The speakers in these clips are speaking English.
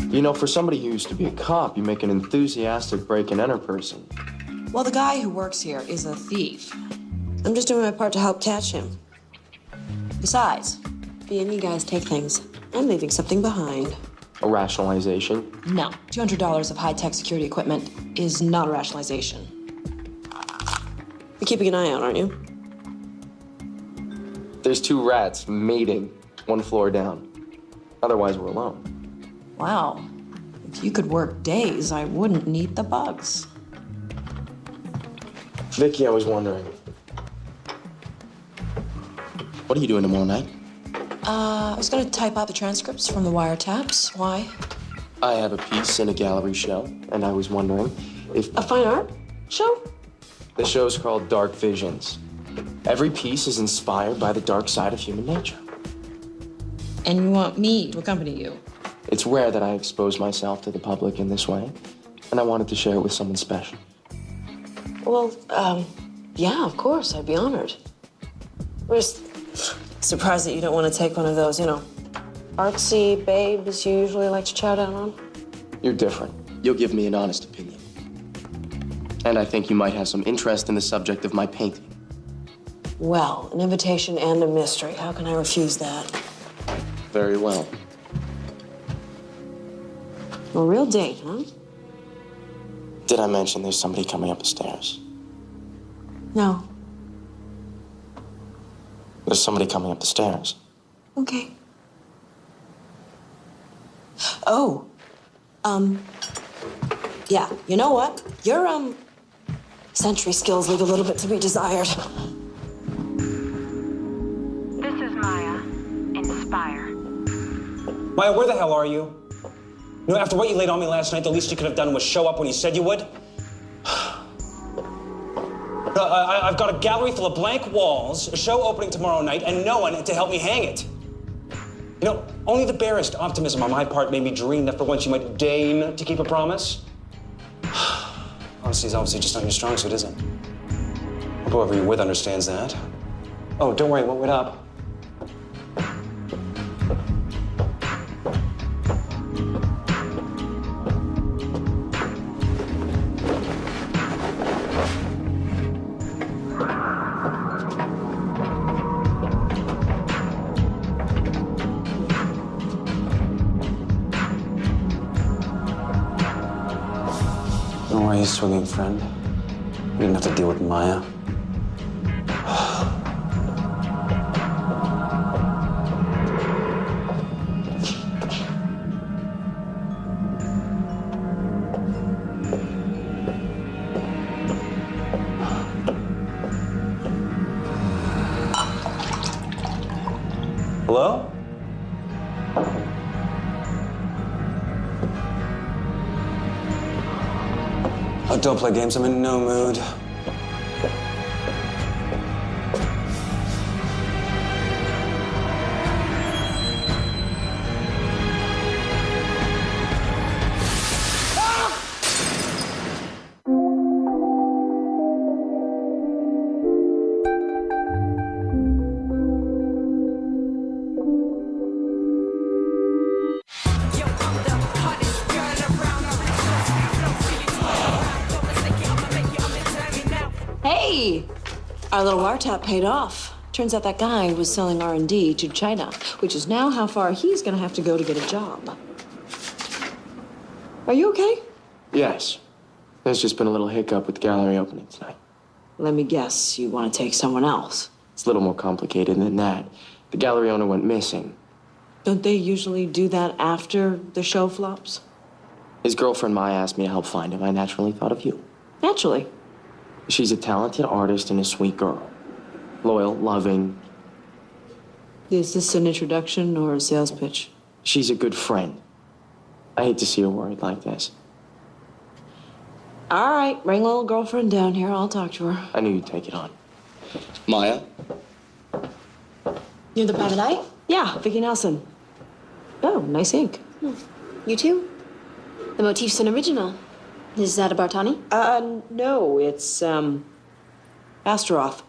You know, for somebody who used to be a cop, you make an enthusiastic break-and-enter person. Well, the guy who works here is a thief. I'm just doing my part to help catch him. Besides, being you guys take things, I'm leaving something behind. A rationalization? No. $200 of high-tech security equipment is not a rationalization. You're keeping an eye out, aren't you? There's 2 rats mating 1 floor down. Otherwise, we're alone. Wow. If you could work days, I wouldn't need the bugs. Vicky, I was wondering. What are you doing tomorrow night? I was gonna type out the transcripts from the wiretaps. Why? I have a piece in a gallery show, and I was wondering if... A fine art show? The show's called Dark Visions. Every piece is inspired by the dark side of human nature. And you want me to accompany you? It's rare that I expose myself to the public in this way, and I wanted to share it with someone special. Well, yeah, of course, I'd be honored. I'm just surprised that you don't want to take one of those, artsy babes you usually like to chow down on. You're different. You'll give me an honest opinion. And I think you might have some interest in the subject of my painting. Well, an invitation and a mystery. How can I refuse that? Very well. A real date, huh? Did I mention there's somebody coming up the stairs? No. There's somebody coming up the stairs. Okay. Oh. Yeah, you know what? Your, sensory skills leave a little bit to be desired. This is Maya. Inspire. Maya, where the hell are you? You know, after what you laid on me last night, the least you could have done was show up when you said you would. I've got a gallery full of blank walls, a show opening tomorrow night, and no one to help me hang it. You know, only the barest optimism on my part made me dream that for once you might deign to keep a promise. Honesty is obviously just not your strong suit, is it? Hope whoever you're with understands that. Oh, don't worry, it won't wait up. Don't worry, swinging friend. You didn't have to deal with Maya. Hello? Oh, don't play games. I'm in no mood. Hey! Our little wiretap paid off. Turns out that guy was selling R&D to China, which is now how far he's gonna have to go to get a job. Are you okay? Yes. There's just been a little hiccup with the gallery opening tonight. Let me guess, you want to take someone else. It's a little more complicated than that. The gallery owner went missing. Don't they usually do that after the show flops? His girlfriend Maya asked me to help find him. I naturally thought of you. Naturally. She's a talented artist and a sweet girl. Loyal, loving. Is this an introduction or a sales pitch? She's a good friend. I hate to see her worried like this. All right, bring little girlfriend down here. I'll talk to her. I knew you'd take it on. Maya? You're the private eye? Yeah, Vicki Nelson. Oh, nice ink. You too? The motif's an original. Is that a Bartani? No, it's, Astaroth.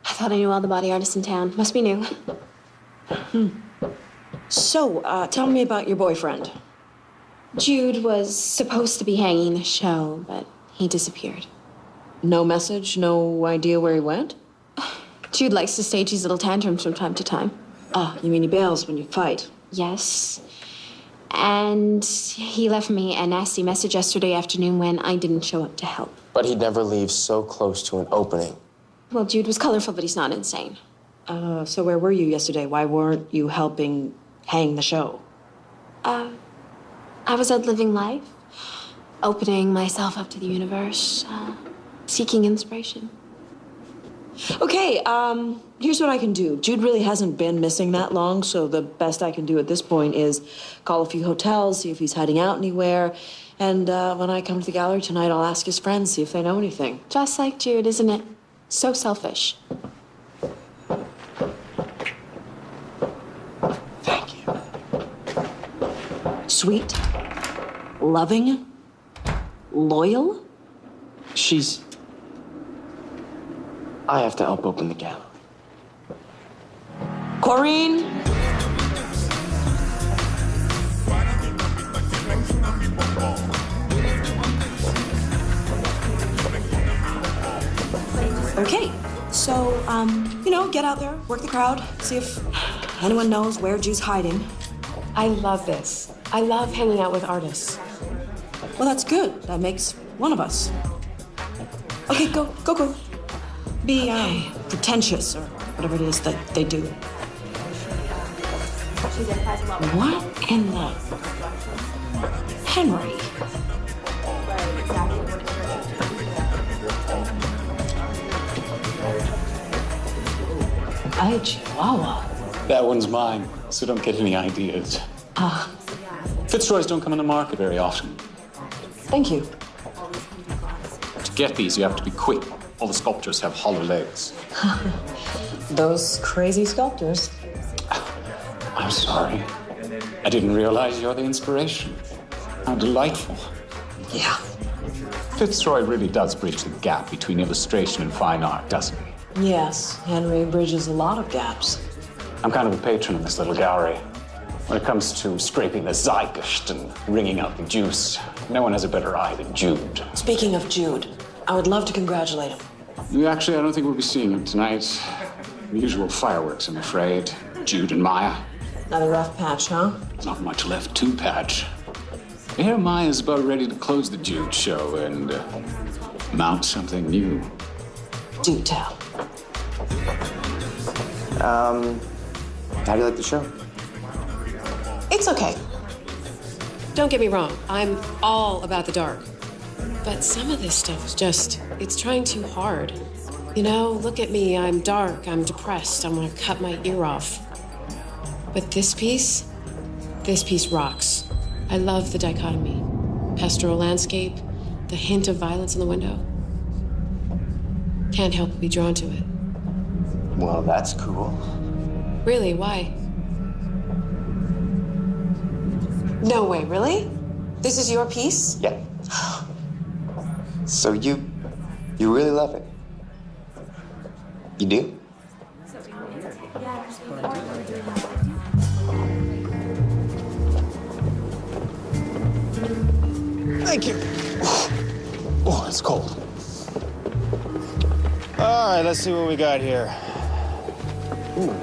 I thought I knew all the body artists in town. Must be new. So, tell me about your boyfriend. Jude was supposed to be hanging the show, but he disappeared. No message, no idea where he went? Jude likes to stage these little tantrums from time to time. Ah, you mean he bails when you fight? Yes. And he left me a nasty message yesterday afternoon when I didn't show up to help. But he never leaves so close to an opening. Well, Jude was colorful, but he's not insane. So where were you yesterday? Why weren't you helping hang the show? I was out living life, opening myself up to the universe, seeking inspiration. Okay, here's what I can do. Jude really hasn't been missing that long, so the best I can do at this point is call a few hotels, see if he's hiding out anywhere. And when I come to the gallery tonight, I'll ask his friends, see if they know anything. Just like Jude, isn't it? So selfish. Thank you. Sweet, loving, loyal. I have to help open the gallery. Corrine? Okay, so, get out there, work the crowd, see if anyone knows where Jude's hiding. I love this. I love hanging out with artists. Well, that's good. That makes one of us. Okay, go. Be pretentious or whatever it is that they do. What in the Henry? Ay, Chihuahua. That one's mine, so don't get any ideas. Fitzroy's don't come on the market very often. Thank you. To get these, you have to be quick. All the sculptures have hollow legs. Those crazy sculptors. I'm sorry. I didn't realize you're the inspiration. How delightful. Yeah. Fitzroy really does bridge the gap between illustration and fine art, doesn't he? Yes, Henry bridges a lot of gaps. I'm kind of a patron of this little gallery. When it comes to scraping the Zeitgeist and wringing out the juice, no one has a better eye than Jude. Speaking of Jude, I would love to congratulate him. Actually, I don't think we'll be seeing him tonight. The usual fireworks, I'm afraid. Jude and Maya. Another rough patch, huh? Not much left to patch. I hear Maya's about ready to close the Jude show and mount something new. Do tell. How do you like the show? It's okay. Don't get me wrong. I'm all about the dark. But some of this stuff is just, it's trying too hard. Look at me. I'm dark. I'm depressed. I want to cut my ear off. But this piece rocks. I love the dichotomy. Pastoral landscape, the hint of violence in the window. Can't help but be drawn to it. Well, that's cool. Really, why? No way, really? This is your piece? Yeah. So you really love it? You do? Thank you. Oh, it's cold. All right, let's see what we got here. Ooh.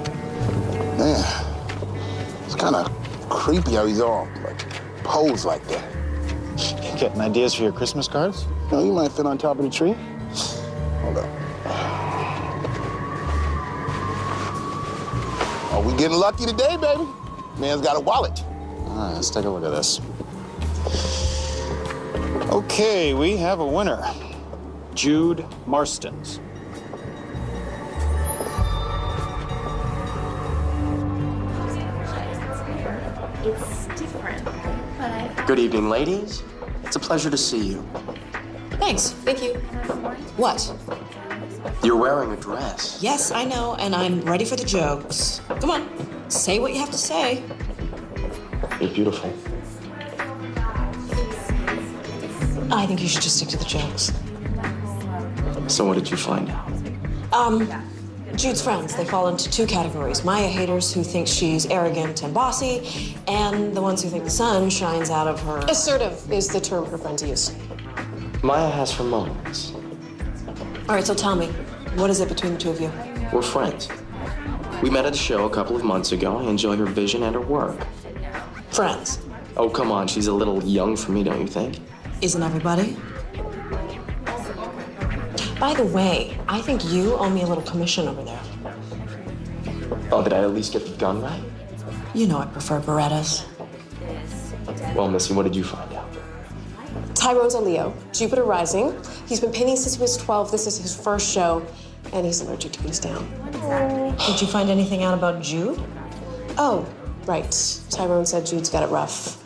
Man, it's kind of creepy how he's all posed like that. Getting ideas for your Christmas cards? You might fit on top of the tree. Hold up. Oh, we getting lucky today, baby. Man's got a wallet. All right, let's take a look at this. Okay, we have a winner. Jude Marstons. It's different, but I... Good evening, ladies. It's a pleasure to see you. Thanks. Thank you. What? You're wearing a dress. Yes, I know, and I'm ready for the jokes. Come on, say what you have to say. You're beautiful. I think you should just stick to the jokes. So what did you find out? Jude's friends, they fall into two categories. Maya haters who think she's arrogant and bossy, and the ones who think the sun shines out of her. Assertive is the term her friends use. Maya has her moments. All right, so tell me, what is it between the two of you? We're friends. We met at a show a couple of months ago. I enjoy her vision and her work. Friends. Oh, come on, she's a little young for me, don't you think? Isn't everybody? By the way, I think you owe me a little commission over there. Oh, did I at least get the gun right? You know I prefer Berettas. Well, Missy, what did you find out? Tyrone's a Leo, Jupiter rising. He's been painting since he was 12. This is his first show, and he's allergic to goose down. Did you find anything out about Jude? Oh, right. Tyrone said Jude's got it rough.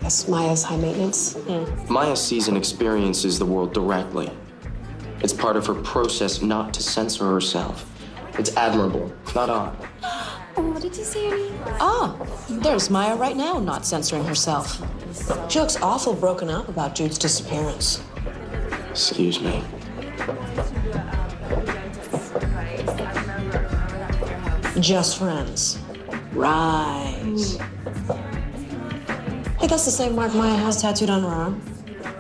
Guess Maya's high maintenance. Maya sees and experiences the world directly. It's part of her process not to censor herself. It's admirable, not odd. Oh, did you see her name? Ah, there's Maya right now, not censoring herself. She looks awful broken up about Jude's disappearance. Excuse me. Just friends. Right. Hey, that's the same mark Maya has tattooed on her arm.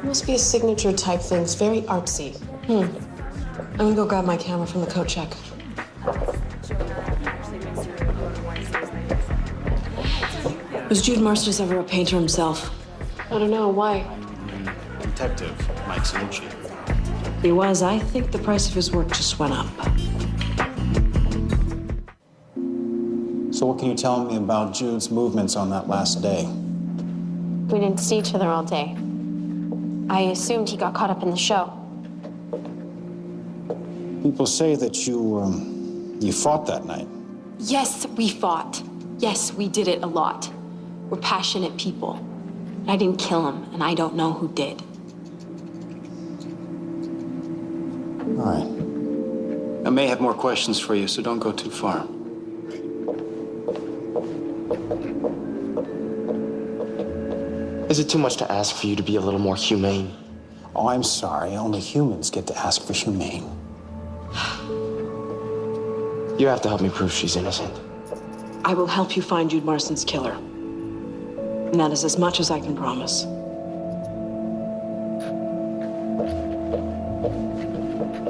Must be a signature type thing. It's very artsy. I'm gonna go grab my camera from the coat check. Was Jude Marston's ever a painter himself? I don't know, why? Detective Mike Salucci. He was. I think the price of his work just went up. So what can you tell me about Jude's movements on that last day? We didn't see each other all day. I assumed he got caught up in the show. People say that you fought that night. Yes, we fought. Yes, we did it a lot. We're passionate people. I didn't kill him, and I don't know who did. All right. I may have more questions for you, so don't go too far. Is it too much to ask for you to be a little more humane? Oh, I'm sorry. Only humans get to ask for humane. You have to help me prove she's innocent. I will help you find Jude Marston's killer. And that is as much as I can promise.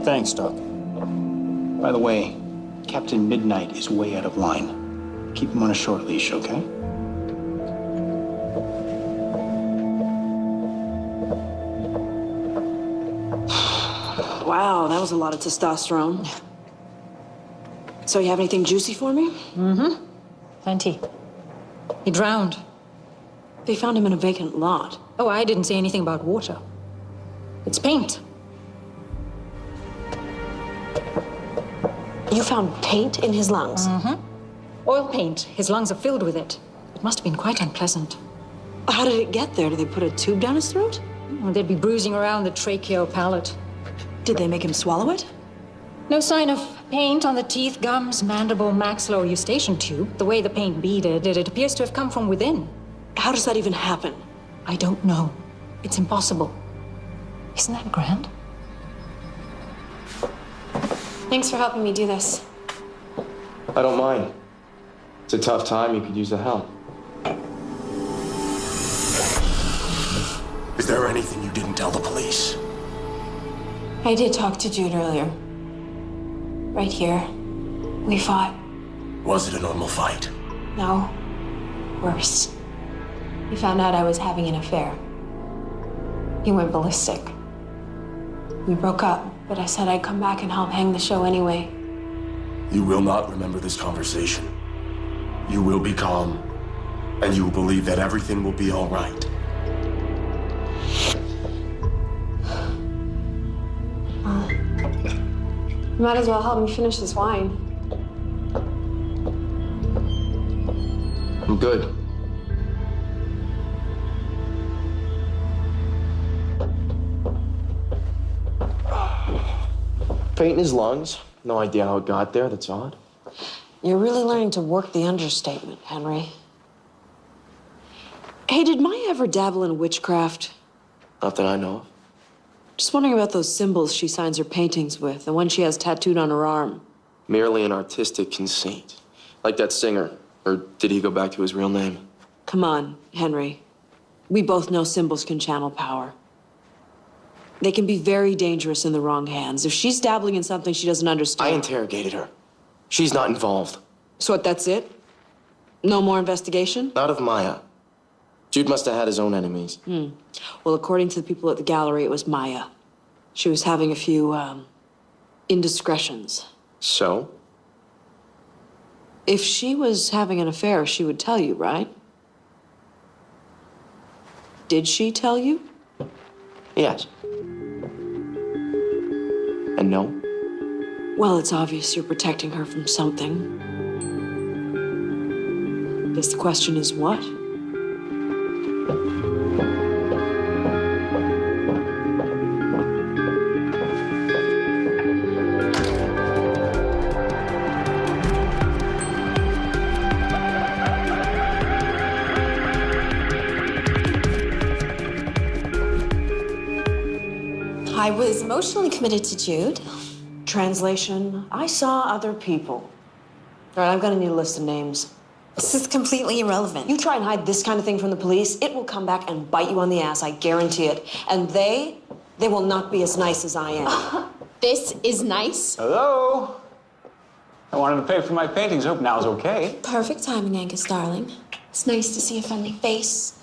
Thanks, Doc. By the way, Captain Midnight is way out of line. Keep him on a short leash, okay? Wow, that was a lot of testosterone. So you have anything juicy for me? Plenty. He drowned. They found him in a vacant lot. Oh, I didn't say anything about water. It's paint. You found paint in his lungs? Oil paint. His lungs are filled with it. It must have been quite unpleasant. How did it get there? Did they put a tube down his throat? Oh, they'd be bruising around the tracheal palate. Did they make him swallow it? No sign of paint on the teeth, gums, mandible, maxilla, or eustachian tube. The way the paint beaded, it appears to have come from within. How does that even happen? I don't know. It's impossible. Isn't that grand? Thanks for helping me do this. I don't mind. It's a tough time. You could use the help. Is there anything you didn't tell the police? I did talk to Jude earlier. Right here. We fought. Was it a normal fight? No. Worse. He found out I was having an affair. He went ballistic. We broke up, but I said I'd come back and help hang the show anyway. You will not remember this conversation. You will be calm, and you will believe that everything will be all right. You might as well help me finish this wine. I'm good. Paint in his lungs. No idea how it got there. That's odd. You're really learning to work the understatement, Henry. Hey, did Maya ever dabble in witchcraft? Not that I know of. Just wondering about those symbols she signs her paintings with, the one she has tattooed on her arm. Merely an artistic conceit. Like that singer. Or did he go back to his real name? Come on, Henry. We both know symbols can channel power. They can be very dangerous in the wrong hands. If she's dabbling in something she doesn't understand... I interrogated her. She's not involved. So what, that's it? No more investigation? Not of Maya. Jude must have had his own enemies. Well, according to the people at the gallery, it was Maya. She was having a few, indiscretions. So? If she was having an affair, she would tell you, right? Did she tell you? Yes. And no? Well, it's obvious you're protecting her from something. Guess the question is what? I was emotionally committed to Jude. Translation, I saw other people. All right, I'm gonna need a list of names. This is completely irrelevant. You try and hide this kind of thing from the police, it will come back and bite you on the ass, I guarantee it. And they will not be as nice as I am. This is nice. Hello? I wanted to pay for my paintings. Hope now's okay. Perfect timing, Angus, darling. It's nice to see a friendly face.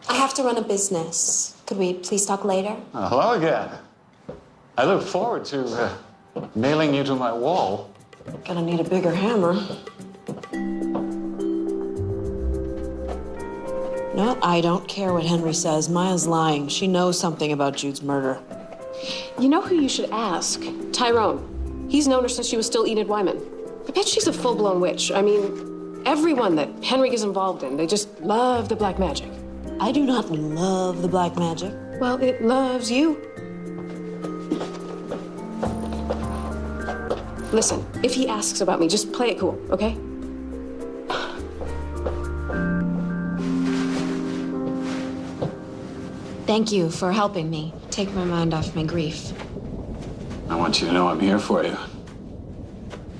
I have to run a business. Could we please talk later? Hello again. I look forward to nailing you to my wall. Gonna need a bigger hammer. No, I don't care what Henry says. Maya's lying. She knows something about Jude's murder. You know who you should ask? Tyrone. He's known her since she was still Enid Wyman. I bet she's a full-blown witch. I mean, everyone that Henry is involved in, they just love the black magic. I do not love the black magic. Well, it loves you. Listen, if he asks about me, just play it cool, okay? Thank you for helping me take my mind off my grief. I want you to know I'm here for you.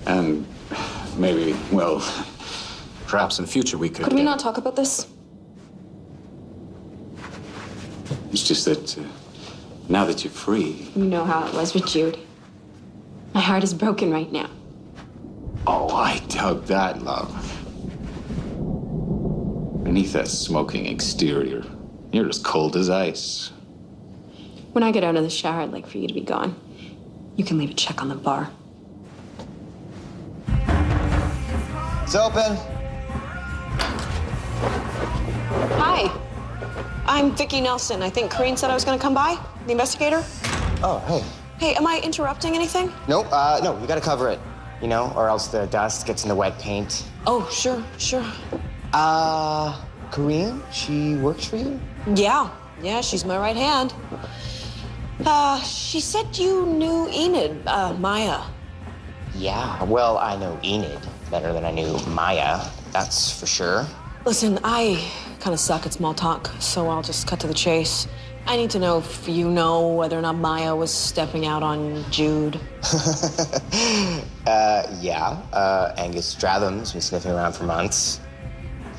And maybe, well, perhaps in the future we could... Could we not talk about this? It's just that now that you're free... You know how it was with Jude. My heart is broken right now. Oh, I doubt that, love. Beneath that smoking exterior, you're as cold as ice. When I get out of the shower, I'd like for you to be gone. You can leave a check on the bar. It's open. Hi. I'm Vicki Nelson. I think Corrine said I was gonna come by, the investigator. Oh, hey. Hey, am I interrupting anything? Nope, no, you gotta cover it, you know, or else the dust gets in the wet paint. Oh, sure. Corrine, she works for you? Yeah, she's my right hand. She said you knew Enid, Maya. Yeah, well, I know Enid better than I knew Maya, that's for sure. Listen, I kind of suck at small talk, so I'll just cut to the chase. I need to know if you know whether or not Maya was stepping out on Jude. Angus Stratham's been sniffing around for months.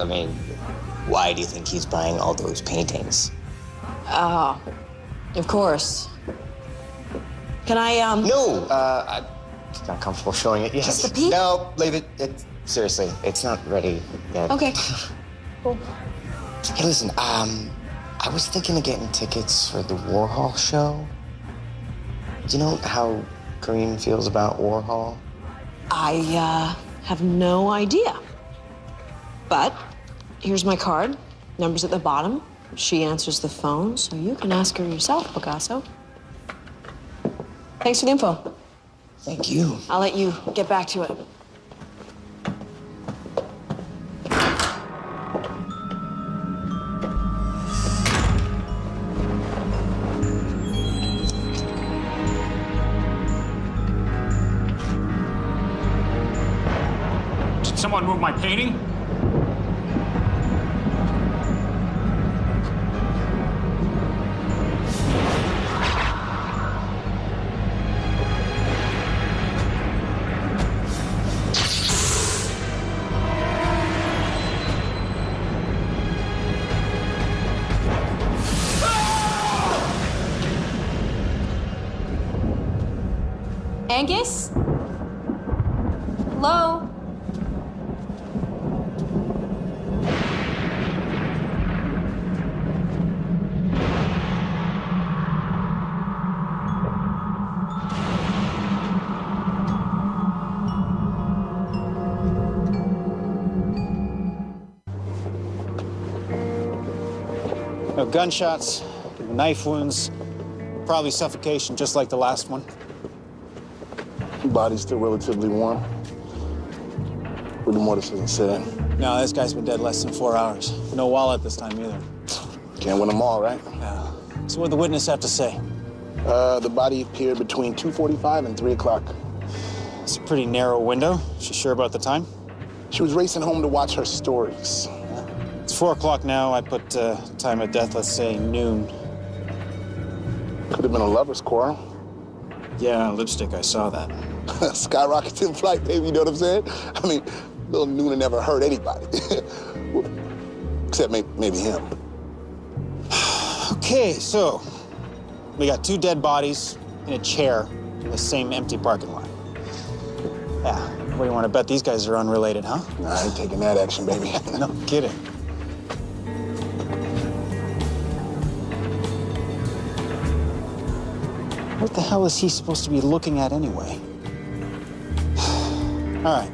I mean, why do you think he's buying all those paintings? Of course. Can I, No, I'm not comfortable showing it yet. Just a peek? No, leave it. Seriously, it's not ready yet. Okay. Cool. Hey, listen, I was thinking of getting tickets for the Warhol show. Do you know how Corrine feels about Warhol? I, have no idea. But here's my card. Number's at the bottom. She answers the phone, so you can ask her yourself, Picasso. Thanks for the info. Thank you. I'll let you get back to it. Did someone move my painting? Angus? Hello? No gunshots, knife wounds, probably suffocation just like the last one. Body's still relatively warm. What the mortis doesn't say. No, this guy's been dead less than 4 hours. No wallet this time either. Can't win them all, right? Yeah. So what'd the witness have to say? The body appeared between 2:45 and 3 o'clock. It's a pretty narrow window. She sure about the time? She was racing home to watch her stories. It's 4 o'clock now. I put time of death, let's say noon. Could have been a lover's quarrel. Yeah, lipstick, I saw that. Skyrocketing flight, baby, you know what I'm saying? I mean, little Nuna never hurt anybody. Except maybe him. Okay, so we got 2 dead bodies in a chair in the same empty parking lot. Yeah, what do you want to bet these guys are unrelated, huh? Nah, I ain't taking that action, baby. No kidding. What the hell is he supposed to be looking at anyway? All right.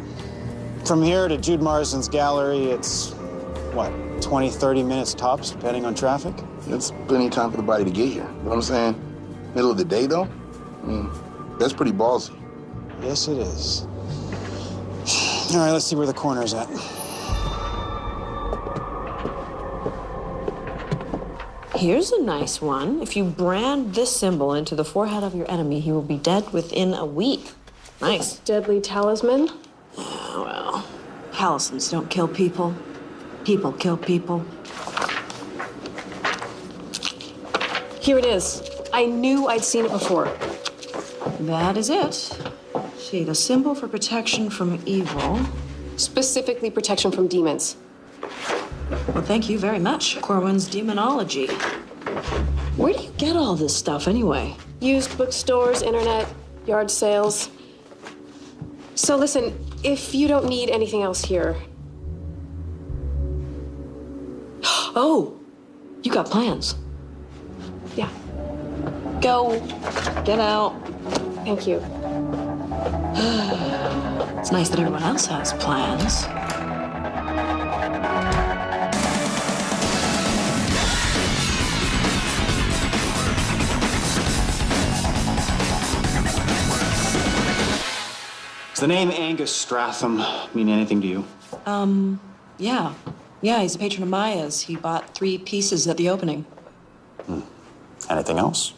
From here to Jude Marsden's gallery, it's, what, 20, 30 minutes tops, depending on traffic? It's plenty of time for the body to get here. You know what I'm saying? Middle of the day, though? That's pretty ballsy. Yes, it is. All right, let's see where the coroner's at. Here's a nice one. If you brand this symbol into the forehead of your enemy, he will be dead within a week. Nice. Deadly talisman? Yeah, well, talismans don't kill people. People kill people. Here it is. I knew I'd seen it before. That is it. See, the symbol for protection from evil. Specifically protection from demons. Well, thank you very much. Corwin's demonology. Where do you get all this stuff anyway? Used bookstores, internet, yard sales. So listen, if you don't need anything else here. Oh, you got plans. Yeah. Go. Get out. Thank you. It's nice that everyone else has plans. Does the name Angus Stratham mean anything to you? Yeah. Yeah, he's a patron of Maya's. He bought 3 pieces at the opening. Anything else?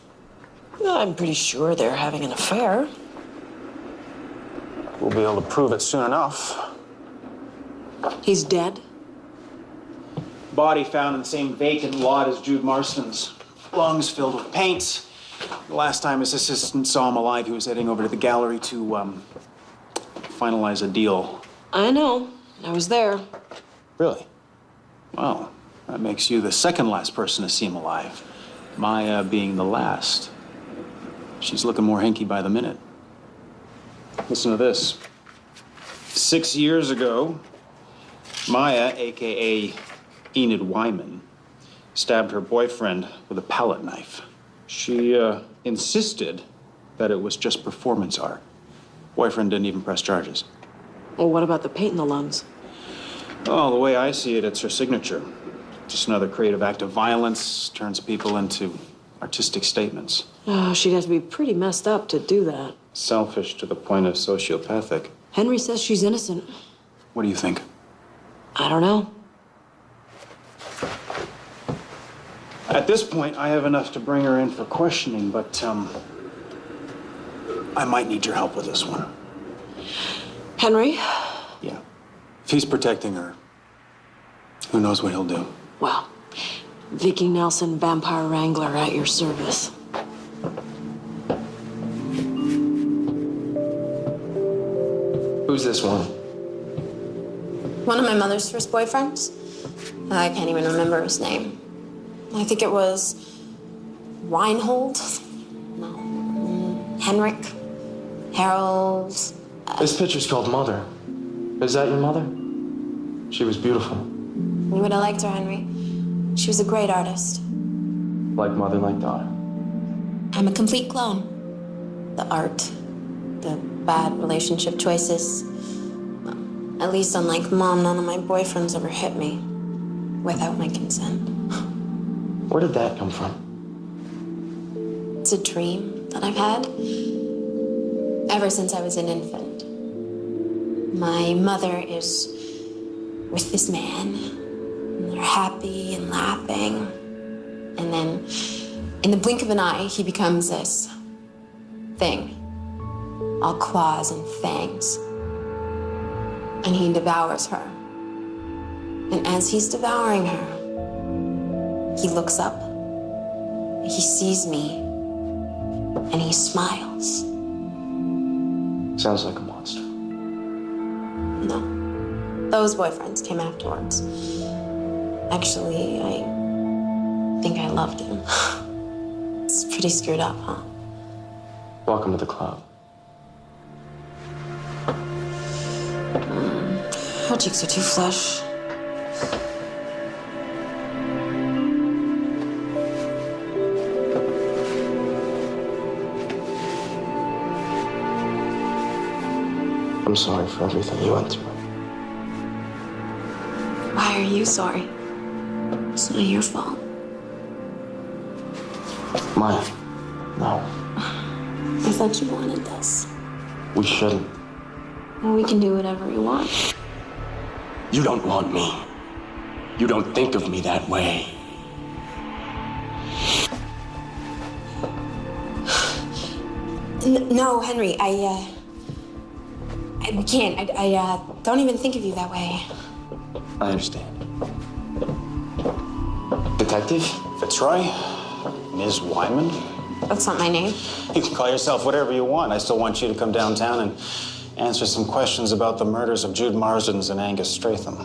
Well, I'm pretty sure they're having an affair. We'll be able to prove it soon enough. He's dead? Body found in the same vacant lot as Jude Marston's. Lungs filled with paint. The last time his assistant saw him alive, he was heading over to the gallery to, finalize a deal. I know. I was there. Really? Well, that makes you the second last person to see him alive. Maya being the last. She's looking more hinky by the minute. Listen to this. 6 years ago, Maya, a.k.a. Enid Wyman, stabbed her boyfriend with a palette knife. She insisted that it was just performance art. Boyfriend didn't even press charges. Well, what about the paint in the lungs? Oh, the way I see it, it's her signature. Just another creative act of violence, turns people into artistic statements. Oh, she'd have to be pretty messed up to do that. Selfish to the point of sociopathic. Henry says she's innocent. What do you think? I don't know. At this point, I have enough to bring her in for questioning, but, I might need your help with this one. Henry? Yeah. If he's protecting her, who knows what he'll do? Well, Vicky Nelson, Vampire Wrangler, at your service. Who's this one? One of my mother's first boyfriends. I can't even remember his name. I think it was Reinhold. No. Henrik. Harold. This picture's called Mother. Is that your mother? She was beautiful. You would have liked her, Henry. She was a great artist. Like mother, like daughter. I'm a complete clone. The art, the bad relationship choices. At least unlike Mom, none of my boyfriends ever hit me without my consent. Where did that come from? It's a dream that I've had ever since I was an infant. My mother is with this man, and they're happy and laughing. And then, in the blink of an eye, he becomes this thing, all claws and fangs. And he devours her. And as he's devouring her, he looks up, he sees me, and he smiles. Sounds like a monster. No. Those boyfriends came afterwards. Actually, I think I loved him. It's pretty screwed up, huh? Welcome to the club. Her cheeks are too flush. I'm sorry for everything you went through. Why are you sorry? It's not your fault. Maya, no. I thought you wanted this. We shouldn't. Well, we can do whatever we want. You don't want me. You don't think of me that way. No, Henry, we can't. I don't even think of you that way. I understand. Detective? Fitzroy? Ms. Wyman? That's not my name. You can call yourself whatever you want. I still want you to come downtown and answer some questions about the murders of Jude Marsdens and Angus Stratham.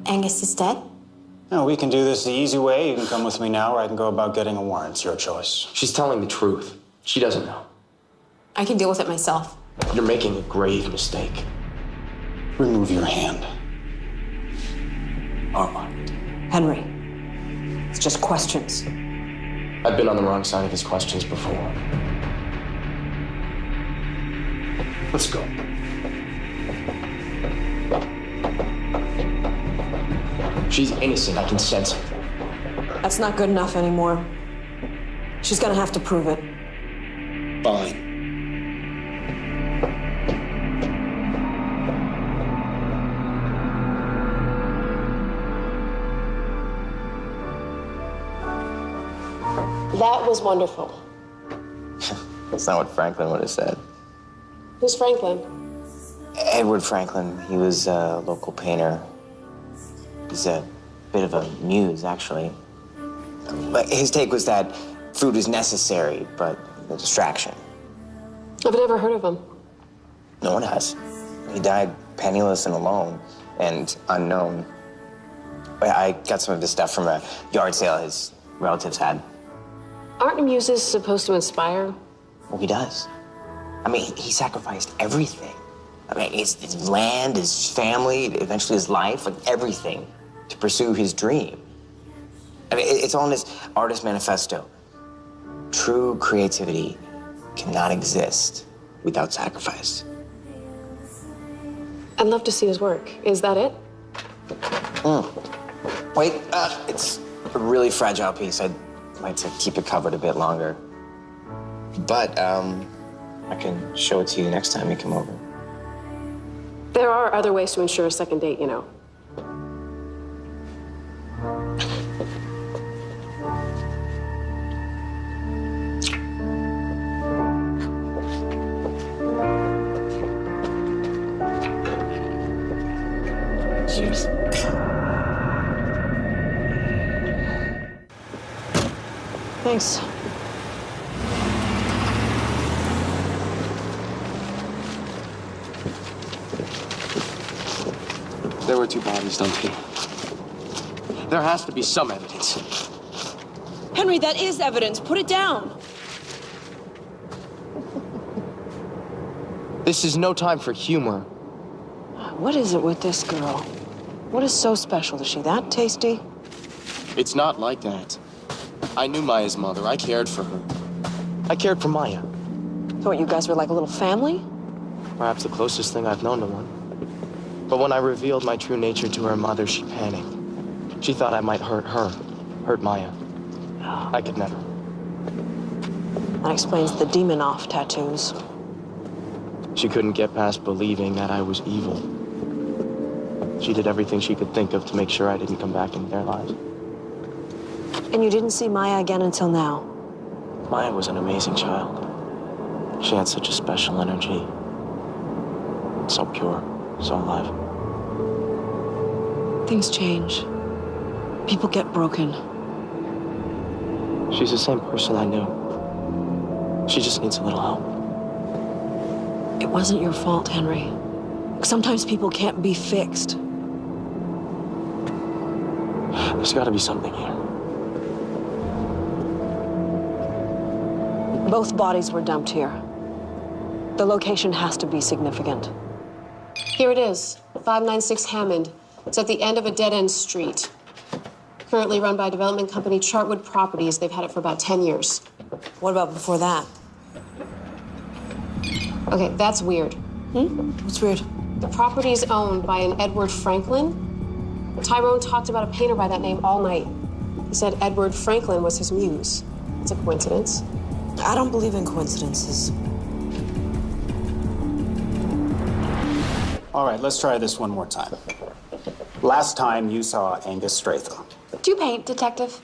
Angus is dead? No, we can do this the easy way. You can come with me now, or I can go about getting a warrant. It's your choice. She's telling the truth. She doesn't know. I can deal with it myself. You're making a grave mistake. Remove your hand. All right. Henry, it's just questions. I've been on the wrong side of his questions before. Let's go. She's innocent. I can sense it. That's not good enough anymore. She's gonna have to prove it. Fine. That was wonderful. That's not what Franklin would have said. Who's Franklin? Edward Franklin, he was a local painter. He's a bit of a muse, actually. But his take was that food is necessary, but a distraction. I've never heard of him. No one has. He died penniless and alone and unknown. I got some of this stuff from a yard sale his relatives had. Aren't muses supposed to inspire? Well, he does. I mean, he sacrificed everything. I mean, his land, his family, eventually his life, like everything to pursue his dream. I mean, it's all in his artist manifesto. True creativity cannot exist without sacrifice. I'd love to see his work. Is that it? Wait, it's a really fragile piece. I'd like to keep it covered a bit longer. But, I can show it to you next time you come over. There are other ways to ensure a second date, you know. Cheers. Thanks. There were two bodies dumped here. There has to be some evidence. Henry, that is evidence. Put it down. This is no time for humor. What is it with this girl? What is so special? Is she that tasty? It's not like that. I knew Maya's mother. I cared for her. I cared for Maya. So what, you guys were like a little family? Perhaps the closest thing I've known to one. But when I revealed my true nature to her mother, she panicked. She thought I might hurt her, hurt Maya. I could never. That explains the demon-off tattoos. She couldn't get past believing that I was evil. She did everything she could think of to make sure I didn't come back into their lives. And you didn't see Maya again until now? Maya was an amazing child. She had such a special energy. So pure, so alive. Things change. People get broken. She's the same person I knew. She just needs a little help. It wasn't your fault, Henry. Sometimes people can't be fixed. There's got to be something here. Both bodies were dumped here. The location has to be significant. Here it is, 596 Hammond. It's at the end of a dead-end street. Currently run by a development company, Chartwood Properties. They've had it for about 10 years. What about before that? Okay, that's weird. What's weird? The property is owned by an Edward Franklin. Tyrone talked about a painter by that name all night. He said Edward Franklin was his muse. It's a coincidence. I don't believe in coincidences. All right, let's try this one more time. Last time you saw Angus Strather. Do you paint, Detective?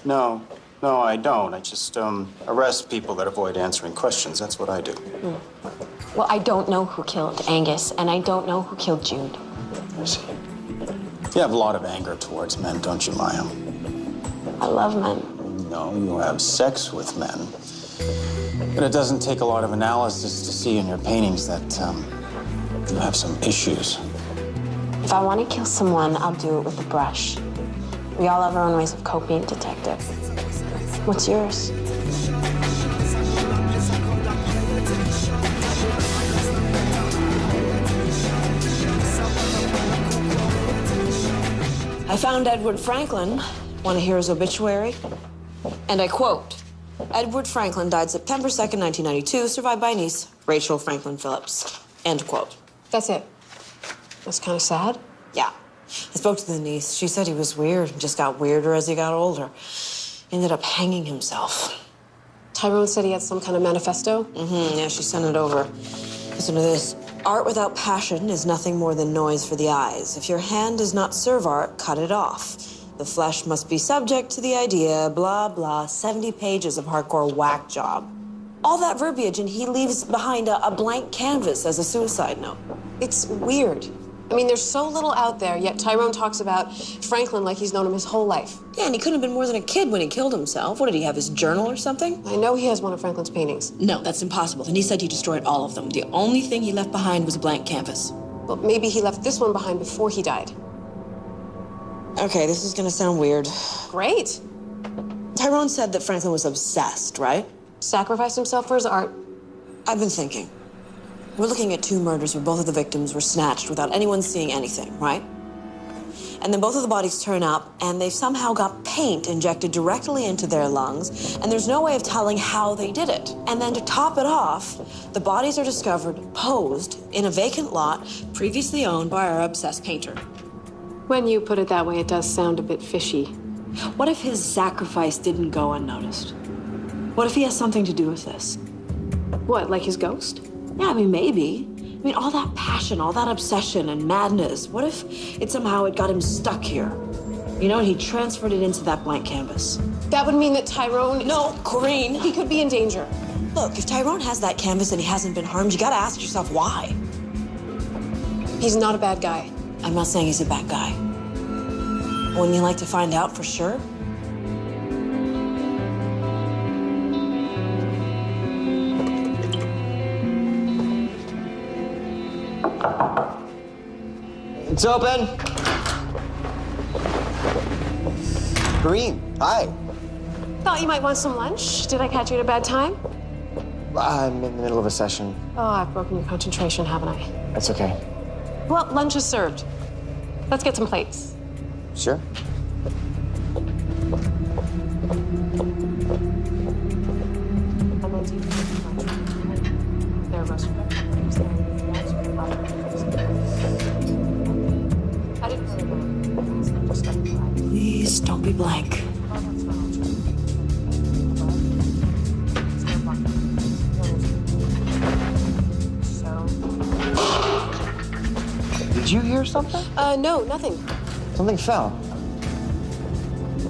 No, I don't. I just arrest people that avoid answering questions. That's what I do. Well, I don't know who killed Angus, and I don't know who killed Jude. I see. You have a lot of anger towards men, don't you, Maya? I love men. No, you have sex with men. But it doesn't take a lot of analysis to see in your paintings that you have some issues. If I want to kill someone, I'll do it with a brush. We all have our own ways of coping, Detective. What's yours? I found Edward Franklin. Want to hear his obituary? And I quote, Edward Franklin died September 2nd, 1992, survived by niece, Rachel Franklin Phillips. End quote. That's it. That's kind of sad. Yeah. I spoke to the niece. She said he was weird. Just got weirder as he got older. He ended up hanging himself. Tyrone said he had some kind of manifesto? Yeah, she sent it over. Listen to this. Art without passion is nothing more than noise for the eyes. If your hand does not serve art, cut it off. The flesh must be subject to the idea, blah, blah, 70 pages of hardcore whack job. All that verbiage, and he leaves behind a blank canvas as a suicide note. It's weird. I mean, there's so little out there, yet Tyrone talks about Franklin like he's known him his whole life. Yeah, and he couldn't have been more than a kid when he killed himself. What, did he have his journal or something? I know he has one of Franklin's paintings. No, that's impossible. And he said he destroyed all of them. The only thing he left behind was a blank canvas. Well, maybe he left this one behind before he died. Okay, this is gonna sound weird. Great. Tyrone said that Franklin was obsessed, right? Sacrificed himself for his art. I've been thinking. We're looking at 2 murders where both of the victims were snatched without anyone seeing anything, right? And then both of the bodies turn up, and they've somehow got paint injected directly into their lungs, and there's no way of telling how they did it. And then to top it off, the bodies are discovered posed in a vacant lot previously owned by our obsessed painter. When you put it that way, it does sound a bit fishy. What if his sacrifice didn't go unnoticed? What if he has something to do with this? What, like his ghost? Yeah, I mean, maybe. I mean, all that passion, all that obsession and madness, what if it somehow got him stuck here? You know, and he transferred it into that blank canvas. That would mean that Tyrone... No, Corinne. He could be in danger. Look, if Tyrone has that canvas and he hasn't been harmed, you gotta ask yourself why. He's not a bad guy. I'm not saying he's a bad guy. Wouldn't you like to find out for sure? It's open. Green, hi. Thought you might want some lunch. Did I catch you at a bad time? I'm in the middle of a session. Oh, I've broken your concentration, haven't I? That's okay. Well, lunch is served. Let's get some plates. Sure. Please don't be blank. Did you hear something? No, nothing. Something fell.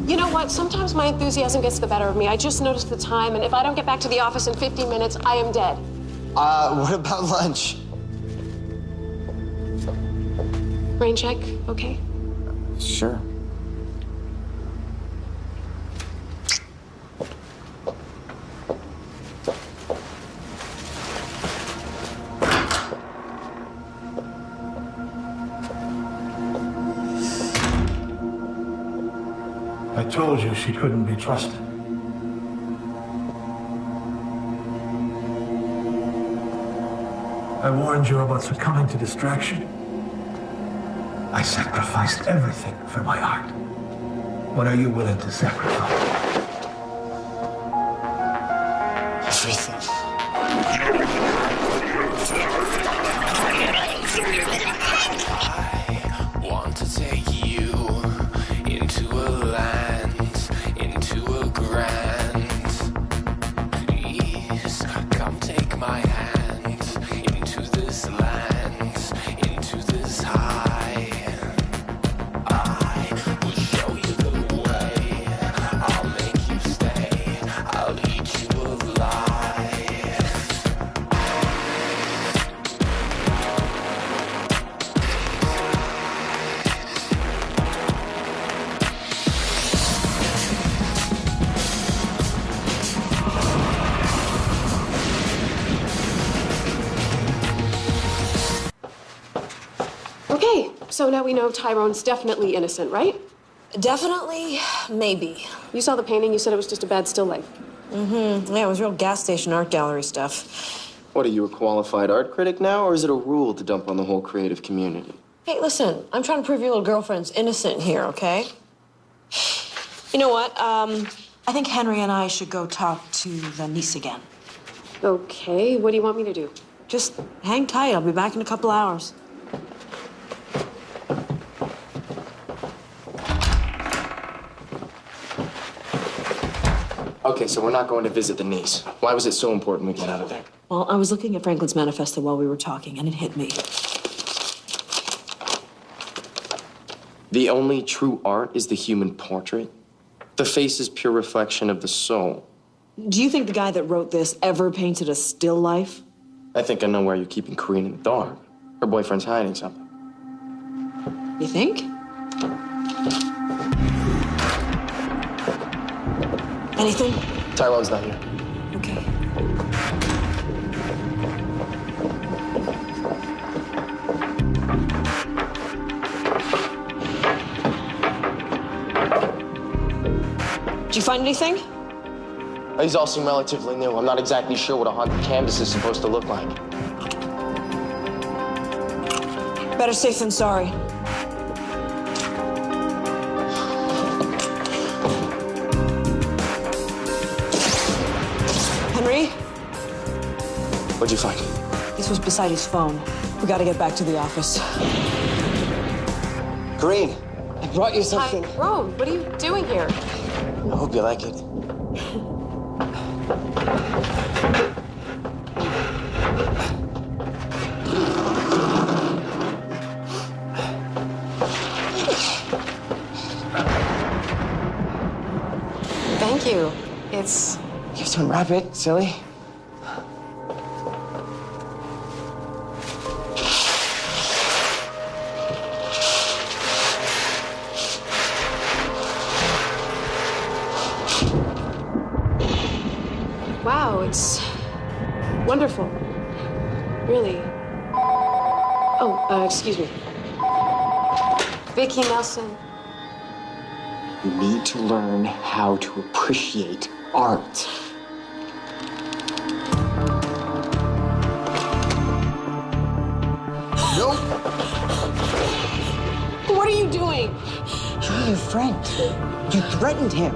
You know what? Sometimes my enthusiasm gets the better of me. I just noticed the time, and if I don't get back to the office in 15 minutes, I am dead. What about lunch? Rain check, okay? Sure. I told you she couldn't be trusted. I warned you about succumbing to distraction. I sacrificed everything for my art. What are you willing to sacrifice? Everything. I want to take you into a land, into a grand. Please come take my hand into this land, into this high. I will show you the way. I'll make you stay. I'll eat you alive. Okay, so now we know Tyrone's definitely innocent, right? Definitely, maybe. You saw the painting, you said it was just a bad still life. Mm-hmm. Yeah, it was real gas station art gallery stuff. What, are you a qualified art critic now, or is it a rule to dump on the whole creative community? Hey, listen, I'm trying to prove your little girlfriend's innocent here, okay? You know what? I think Henry and I should go talk to the niece again. Okay, what do you want me to do? Just hang tight. I'll be back in a couple hours. Okay, so we're not going to visit the niece. Why was it so important we get out of there? Well, I was looking at Franklin's manifesto while we were talking, and it hit me. The only true art is the human portrait. The face is pure reflection of the soul. Do you think the guy that wrote this ever painted a still life? I think I know where you're keeping Corinne in the dark. Her boyfriend's hiding something. You think? Anything? Tyrone's not here. Okay. Did you find anything? These all seem relatively new. I'm not exactly sure what a haunted canvas is supposed to look like. Better safe than sorry. Henry? What'd you find? This was beside his phone. We gotta get back to the office. Corinne, I brought you something. Tyrone, what are you doing here? I hope you like it. Thank you. It's... You have to unwrap it, silly. Wow, it's wonderful. Really. Oh, excuse me. Vicki Nelson. You need to learn how to appreciate art. your friend. You threatened him.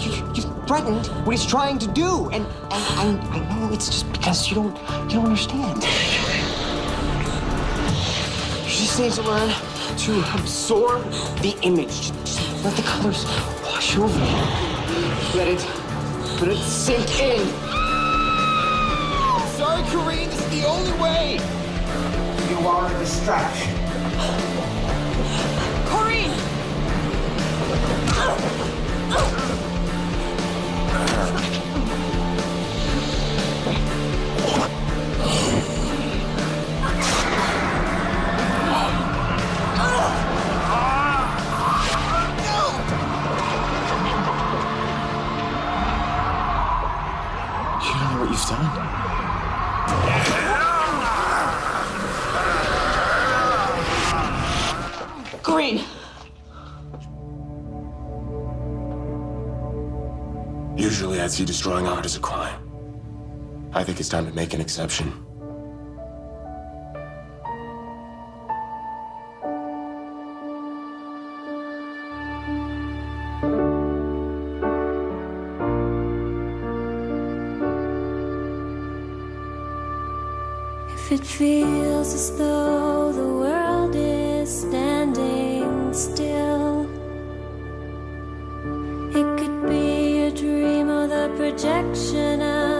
You threatened what he's trying to do, and I know it's just because you don't understand. You just need to learn to absorb the image. Just let the colors wash over you. Let it sink in. Sorry, Kareem, this is the only way. You are a distraction. Corrine! You don't know what you've done? Corrine! Usually I'd see destroying art as a crime. I think it's time to make an exception. If it feels as though the world is standing still, it could be a dream or the projection of